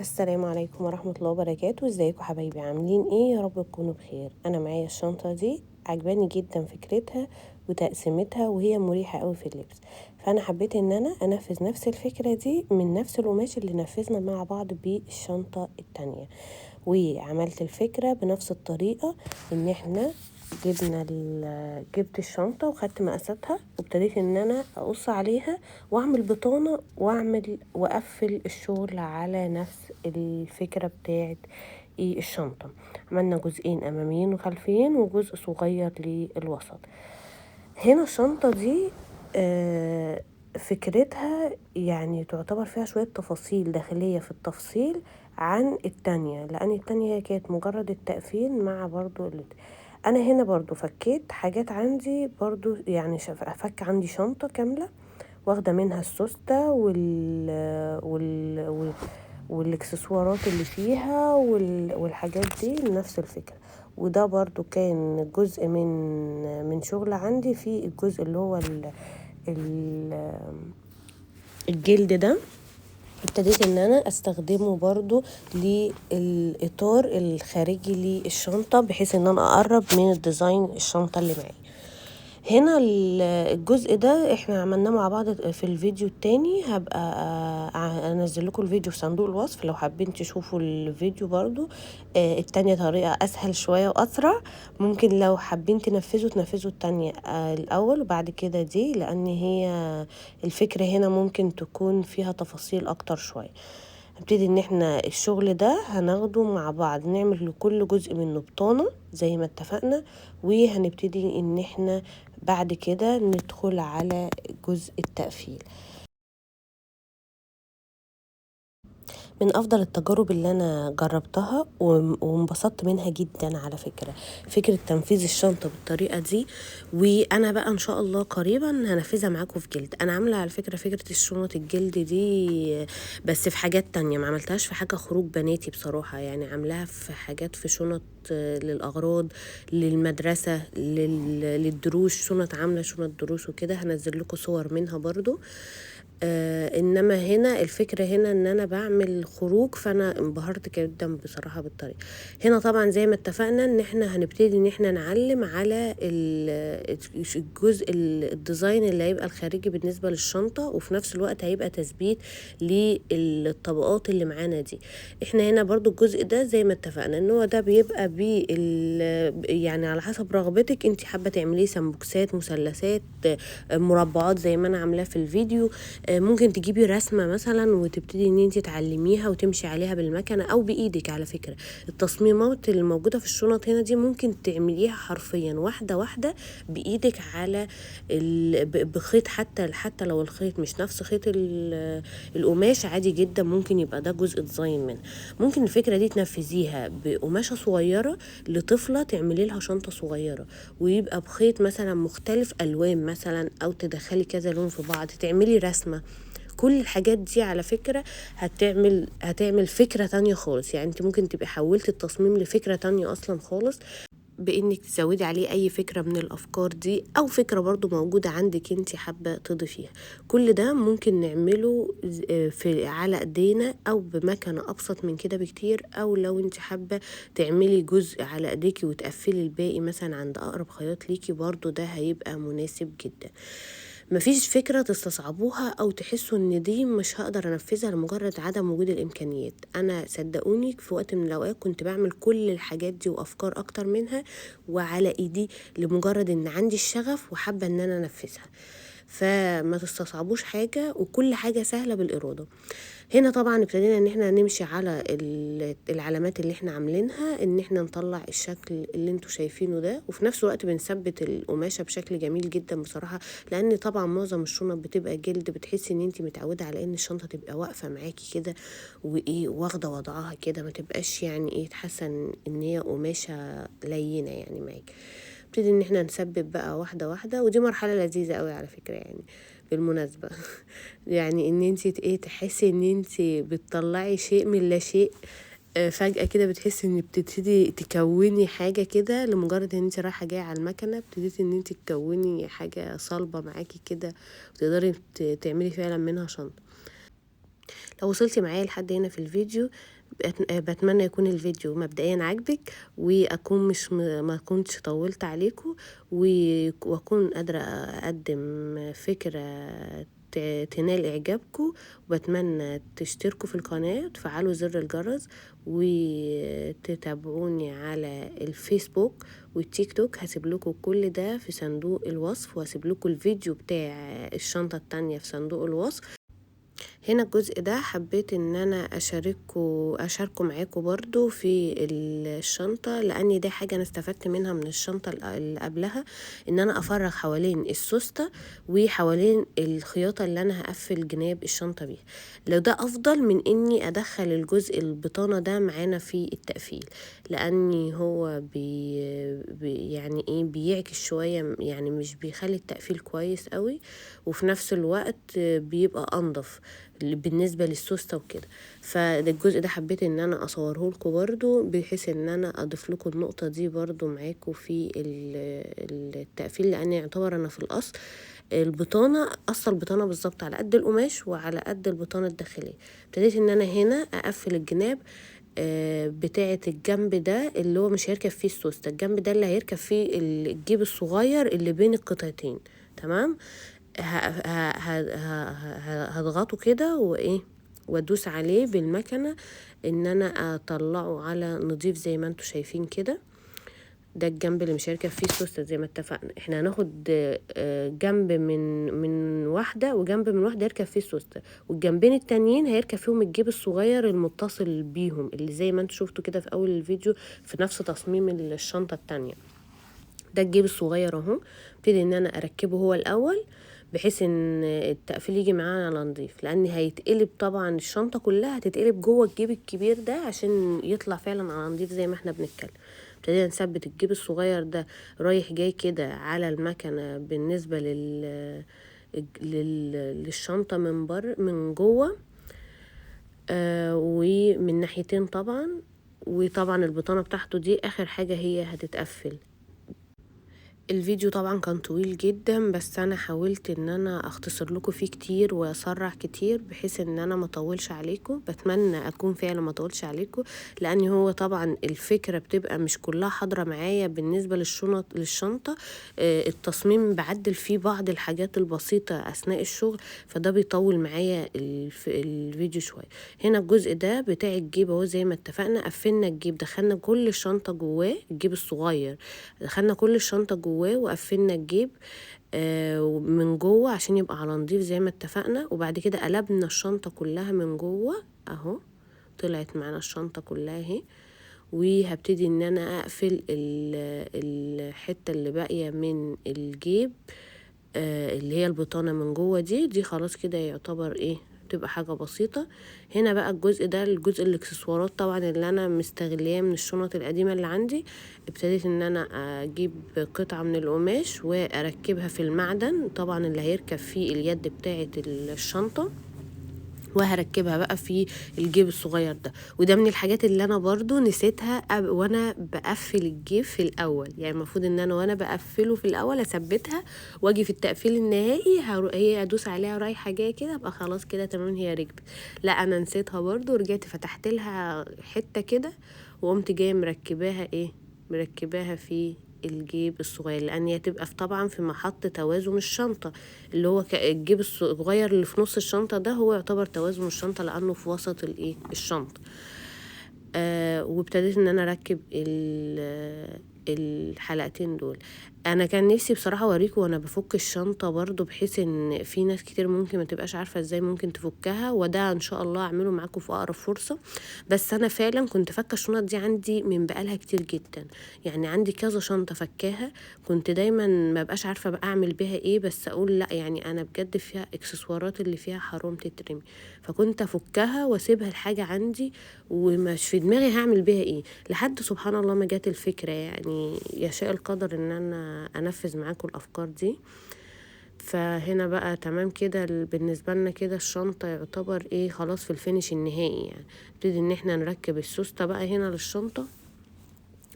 السلام عليكم ورحمة الله وبركاته. ازيكم حبايبي؟ عاملين ايه؟ يا رب تكونوا بخير. انا معايا الشنطة دي، عجباني جدا فكرتها وتقسيمتها، وهي مريحة قوي في اللبس. فانا حبيت ان انا انفذ نفس الفكرة دي من نفس القماش اللي نفذنا مع بعض بالشنطة التانية، وعملت الفكرة بنفس الطريقة. ان احنا جبت الشنطة وخدت مقاساتها، وابتديت ان انا اقص عليها واعمل بطانة واقفل الشغل على نفس الفكرة بتاعت الشنطة. عملنا جزئين اماميين وخلفيين وجزء صغير للوسط. هنا الشنطة دي فكرتها يعني تعتبر فيها شوية تفاصيل داخلية في التفصيل عن التانية، لأن التانية كانت مجرد التقفيل مع برضو أنا هنا برضو فكيت حاجات عندي برضو، يعني فك عندي شنطة كاملة واخدة منها السوستة والاكسسوارات اللي فيها والحاجات دي نفس الفكرة. وده برضو كان جزء من شغل عندي في الجزء اللي هو ال الجلد ده. ابتديت ان انا استخدمه برضو للاطار الخارجي للشنطة، بحيث ان انا اقرب من الديزاين الشنطة اللي معايا. هنا الجزء ده احنا عملناه مع بعض في الفيديو التاني، هبقى انزل لكم الفيديو في صندوق الوصف لو حابين تشوفوا الفيديو برضو. التانية طريقة اسهل شوية واسرع، ممكن لو حابين تنفذوا التانية الاول وبعد كده دي، لان هي الفكرة هنا ممكن تكون فيها تفاصيل اكتر شوية. هنبتدي ان احنا الشغل ده هناخده مع بعض، نعمل لكل جزء منه بطانة زي ما اتفقنا، وهنبتدي ان احنا بعد كده ندخل على جزء التقفيل. من افضل التجارب اللي انا جربتها وانبسطت منها جدا على فكرة تنفيذ الشنطة بالطريقة دي. وانا بقى ان شاء الله قريبا هنفذها معاكم في جلد. انا عاملة على فكرة الشنط الجلد دي بس في حاجات تانية، ما عملتهاش في حاجة خروج بناتي بصراحة، يعني عاملاها في حاجات في شنط للأغراض، للمدرسة، للدروس، عاملة شنط دروس وكده، هنزل لكم صور منها برضو. انما هنا الفكرة هنا ان انا بعمل خروج، فانا انبهرت جدا بصراحة بالطريقة. هنا طبعا زي ما اتفقنا ان احنا هنبتدي ان احنا نعلم على الجزء الديزاين اللي هيبقى الخارجي بالنسبة للشنطة، وفي نفس الوقت هيبقى تثبيت للطبقات اللي معانا دي. احنا هنا برضو الجزء ده زي ما اتفقنا ان هو ده بيبقى يعني على حسب رغبتك، انت حابة تعمليه سمبوكسات، مثلثات، مربعات زي ما انا عاملاه في الفيديو. ممكن تجيبي رسمة مثلا وتبتدي ان انت تعلميها وتمشي عليها بالمكنة او بايدك. على فكرة التصميمات اللي موجودة في الشنط هنا دي ممكن تعمليها حرفيا واحدة واحدة بايدك على بخيط، حتى لو الخيط مش نفس خيط القماش عادي جدا، ممكن يبقى ده جزء ديزاين منه. ممكن الفكرة دي تنفذيها بقماشة صغيرة لطفلة، تعملي لها شنطة صغيرة ويبقى بخيط مثلا مختلف الوان مثلا، او تدخلي كذا لون في بعض، تعملي رسمة. كل الحاجات دي على فكرة هتعمل فكرة تانية خالص. يعني انت ممكن تبقي حولت التصميم لفكرة تانية اصلا خالص، بانك تزودي عليه اي فكرة من الافكار دي، او فكرة برضو موجودة عندك انت حابة تضيفيها. كل ده ممكن نعمله على ايدينا او بمكنة ابسط من كده بكتير، او لو انت حابة تعملي جزء على ايديكي وتقفلي الباقي مثلا عند اقرب خياط ليكي، برضو ده هيبقى مناسب جدا. مفيش فكرة تستصعبوها او تحسوا ان دي مش هقدر انفذها لمجرد عدم وجود الامكانيات. انا صدقوني في وقت من الاوقات كنت بعمل كل الحاجات دي وافكار اكتر منها وعلى ايدي، لمجرد ان عندي الشغف وحابة ان انا انفذها. فما تستصعبوش حاجة، وكل حاجة سهلة بالإرادة. هنا طبعا ابتدينا ان احنا نمشي على العلامات اللي احنا عاملينها، ان احنا نطلع الشكل اللي انتوا شايفينه ده، وفي نفس الوقت بنثبت القماشة بشكل جميل جدا بصراحة. لان طبعا معظم الشنط بتبقى جلد، بتحسي ان انت متعودة على ان الشنطة تبقى واقفة معاكي كده وايه، واخدة وضعها كده، ما تبقاش يعني ايه، تحسن ان هي قماشة لينة يعني معاكي. نبتدي ان احنا نثبت بقى واحدة واحدة، ودي مرحلة لذيذة قوي على فكرة يعني بالمناسبة. يعني ان انت ايه، تحسي ان انت بتطلعي شيء من لا شيء. فجأة كده بتحسي ان بتبتدي تكوني حاجة كده، لمجرد ان انت رايحة جاية على المكنة ابتديتي ان انت تكوني حاجة صلبة معاكي كده، وتقدري تعملي فعلا منها شنطة. لو وصلتي معايا لحد هنا في الفيديو بتمنى يكون الفيديو مبدئيا عاجبك، واكون مش ما كنتش طولت عليكم، واكون قادرة اقدم فكرة تنال اعجابكم. وبتمنى تشتركوا في القناة وتفعلوا زر الجرس وتتابعوني على الفيسبوك والتيك توك. هسيب لكم كل ده في صندوق الوصف، وهسيب لكم الفيديو بتاع الشنطة التانية في صندوق الوصف. هنا الجزء ده حبيت ان انا اشاركه معاكم برضو في الشنطة، لان دي حاجة انا استفدت منها من الشنطة اللي قبلها، ان انا افرغ حوالين السوستة وحوالين الخياطة اللي انا هقفل جناب الشنطة بيها. لو ده افضل من اني ادخل الجزء البطانة ده معانا في التقفيل، لاني هو يعني ايه بيعكس شوية، يعني مش بيخلي التقفيل كويس قوي، وفي نفس الوقت بيبقى انضف بالنسبة للسوستة وكده. فده الجزء ده حبيت ان انا اصوره لكم برضو، بحيث ان انا اضيف لكم النقطة دي برضو معاكم في التقفيل، لان يعتبر انا في الاصل البطانة اصل البطانة بالظبط على قد القماش وعلى قد البطانة الداخلية. ابتديت ان انا هنا اقفل الجناب بتاعة الجنب ده اللي هو مش هيركب فيه السوستة، الجنب ده اللي هيركب فيه الجيب الصغير اللي بين القطعتين. تمام. هضغطه كده وايه، وادوس عليه بالمكنة ان انا اطلعه على نضيف زي ما انتوا شايفين كده. ده الجنب اللي مش هيركب فيه السوستة زي ما اتفقنا. احنا هناخد جنب من واحدة، وجنب من واحدة يركب فيه السوستة، والجنبين التانيين هيركب فيهم الجيب الصغير المتصل بيهم، اللي زي ما انتوا شفتوا كده في اول الفيديو في نفس تصميم الشنطة التانية. ده الجيب الصغير اهو. ابتدي ان انا اركبه هو الاول، بحيث ان التقفيل يجي معانا على نضيف، لان هيتقلب طبعا الشنطه كلها هتتقلب جوه الجيب الكبير ده عشان يطلع فعلا على نضيف زي ما احنا بنتكلم. ابتدينا نثبت الجيب الصغير ده رايح جاي كده على المكنه بالنسبه للشنطه من جوه، ومن ناحيتين طبعا. وطبعا البطانه بتاعته دي اخر حاجه هي هتتقفل. الفيديو طبعا كان طويل جدا، بس انا حاولت ان انا اختصر لكم فيه كتير واسرع كتير، بحيث ان انا ما اطولش عليكم. بتمنى اكون فعلا ما اطولش عليكم، لان هو طبعا الفكره بتبقى مش كلها حاضره معايا بالنسبه للشنطه. التصميم بعدل فيه بعض الحاجات البسيطه اثناء الشغل، فده بيطول معايا الفيديو شويه. هنا الجزء ده بتاع الجيب اهو، زي ما اتفقنا قفلنا الجيب، دخلنا كل الشنطه جواه، الجيب الصغير دخلنا كل الشنطه جواه وقفلنا الجيب من جوه عشان يبقى على نضيف زي ما اتفقنا. وبعد كده قلبنا الشنطه كلها من جوه اهو، طلعت معانا الشنطه كلها اهي. وهبتدي ان انا اقفل الحته اللي باقيه من الجيب اللي هي البطانه من جوه دي خلاص كده يعتبر ايه، تبقى حاجة بسيطة. هنا بقى الجزء ده الجزء الاكسسوارات طبعا اللي انا مستغليه من الشنط القديمة اللي عندي. ابتديت ان انا اجيب قطعة من القماش واركبها في المعدن طبعا اللي هيركب فيه اليد بتاعة الشنطة، وهركبها بقى في الجيب الصغير ده. وده من الحاجات اللي انا برضو نسيتها وانا بقفل الجيب في الاول. يعني المفروض ان انا وانا بقفله في الاول اثبتها، واجي في التقفيل النهائي هي ادوس عليها رايحه جايه كده، ابقى خلاص كده تمام هي ركبت. لا انا نسيتها برضو، ورجعت فتحت لها حته كده، وقمت جايه مركباها في الجيب الصغير، لان هي تبقى طبعا في محط توازن الشنطه، اللي هو الجيب الصغير اللي في نص الشنطه ده هو يعتبر توازن الشنطه، لانه في وسط الشنطه. وابتديت ان انا اركب الحلقتين دول. انا كان نفسي بصراحه اوريكم وانا بفك الشنطه برضو، بحيث ان في ناس كتير ممكن ما تبقاش عارفه ازاي ممكن تفكها، وده ان شاء الله اعمله معاكم في اقرب فرصه. بس انا فعلا كنت فكه الشنط دي عندي من بقالها كتير جدا، يعني عندي كذا شنطه فكاها. كنت دايما ما بقاش عارفه بقى اعمل بيها ايه، بس اقول لا يعني انا بجد فيها اكسسوارات اللي فيها حرام تترمي، فكنت افكها واسيبها الحاجه عندي ومش في دماغي هعمل بيها ايه، لحد سبحان الله ما جات الفكره. يعني يشاء القدر ان انا انفذ معاكم الافكار دي. فهنا بقى تمام كده بالنسبه لنا كده الشنطه يعتبر ايه خلاص في الفينش النهائي. يعني نبتدي ان احنا نركب السوسته بقى هنا للشنطه.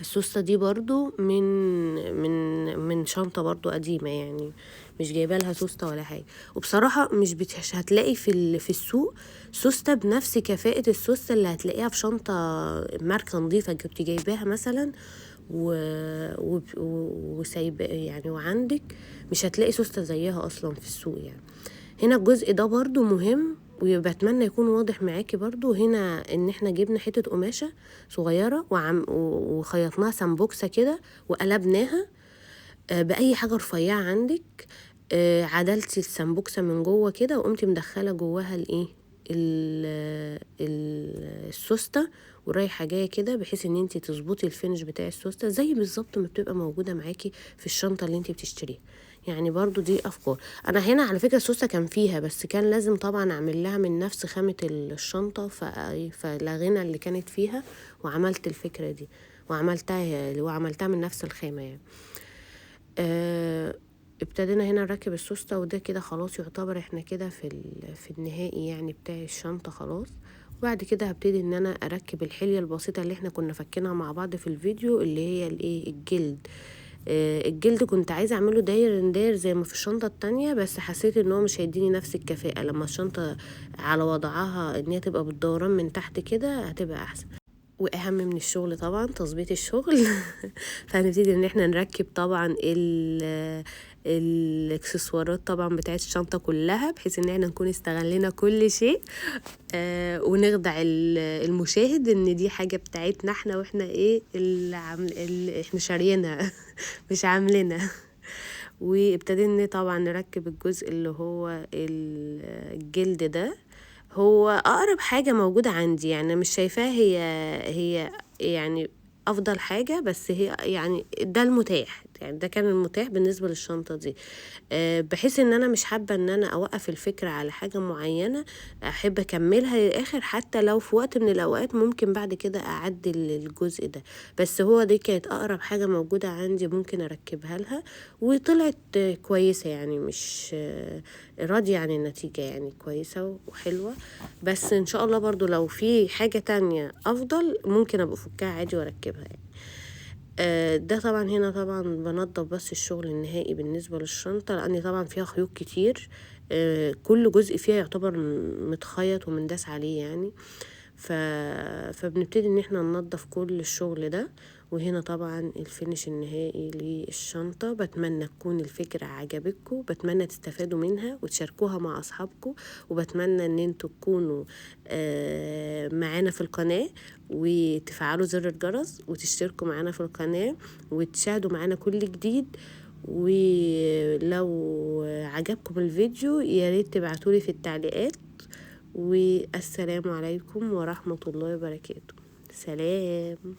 السوسته دي برضو من شنطه برضو قديمه، يعني مش جايبه لها سوسته ولا حاجه. وبصراحه مش هتلاقي في السوق سوسته بنفس كفاءه السوسته اللي هتلاقيها في شنطه ماركه نظيفه كنت جايباها مثلا وسايب يعني، وعندك مش هتلاقي سوسته زيها اصلا في السوق يعني. هنا الجزء ده برضو مهم، وبتمنى يكون واضح معاكي برضو هنا ان احنا جبنا حتة قماشة صغيرة وخيطناها سمبوكسة كده وقلبناها بأي حاجة رفيعة عندك. عدلتي السمبوكسة من جوه كده وقمتي مدخلة جواها الايه السوستة، ورايحة جاية كده بحيث ان انتي تظبطي الفينش بتاع السوستة زي بالظبط ما بتبقى موجودة معاكي في الشنطة اللي انتي بتشتريها. يعني برضو دي افكار. انا هنا على فكرة السوستة كان فيها، بس كان لازم طبعا اعمل لها من نفس خامة الشنطة، فلغينا اللي كانت فيها وعملت الفكرة دي وعملتها من نفس الخامة يعني. ابتدينا هنا نركب السوسته، وده كده خلاص يعتبر احنا كده في النهائي يعني بتاع الشنطه خلاص. وبعد كده هبتدي ان انا اركب الحليه البسيطه اللي احنا كنا فكينها مع بعض في الفيديو، اللي هي الايه الجلد. الجلد كنت عايزه اعمله داير زي ما في الشنطه التانية، بس حسيت ان هو مش هيديني نفس الكفاءه لما الشنطه على وضعها ان هي تبقى بالدوران من تحت كده هتبقى احسن. واهم من الشغل طبعا تظبيط الشغل. فهنبتدي ان احنا نركب طبعا الاكسسوارات طبعا بتاعت الشنطه كلها، بحيث ان احنا نكون استغلنا كل شيء ونخدع المشاهد ان دي حاجه بتاعتنا احنا، واحنا ايه اللي احنا شاريينها مش عاملينها. وابتدينا طبعا نركب الجزء اللي هو الجلد ده. هو اقرب حاجة موجودة عندي، يعني مش شايفاها هي يعني افضل حاجة، بس هي يعني ده المتاح، يعني ده كان المتاح بالنسبة للشنطة دي. بحيث ان انا مش حابة ان انا اوقف الفكرة على حاجة معينة، احب اكملها للاخر، حتى لو في وقت من الاوقات ممكن بعد كده اعدل الجزء ده. بس هو دي كانت اقرب حاجة موجودة عندي ممكن اركبها لها، وطلعت كويسة يعني، مش راضية عن النتيجة، يعني كويسة وحلوة. بس ان شاء الله برضو لو في حاجة تانية افضل ممكن ابقى افكها عادي واركبها يعني. ده طبعا هنا طبعا بنضف بس الشغل النهائي بالنسبة للشنطة، لان طبعا فيها خيوط كتير. كل جزء فيها يعتبر متخيط ومنداس عليه يعني. فبنبتدي ان احنا ننظف كل الشغل ده. وهنا طبعا الفينش النهائي للشنطة. بتمنى تكون الفكرة عجبتكم، بتمنى تستفادوا منها وتشاركوها مع اصحابكم، وبتمنى ان انتوا تكونوا معانا في القناة، وتفعلوا زر الجرس وتشتركوا معانا في القناة وتشاهدوا معانا كل جديد. ولو عجبكم الفيديو ياريت تبعتولي في التعليقات. والسلام عليكم ورحمة الله وبركاته. سلام.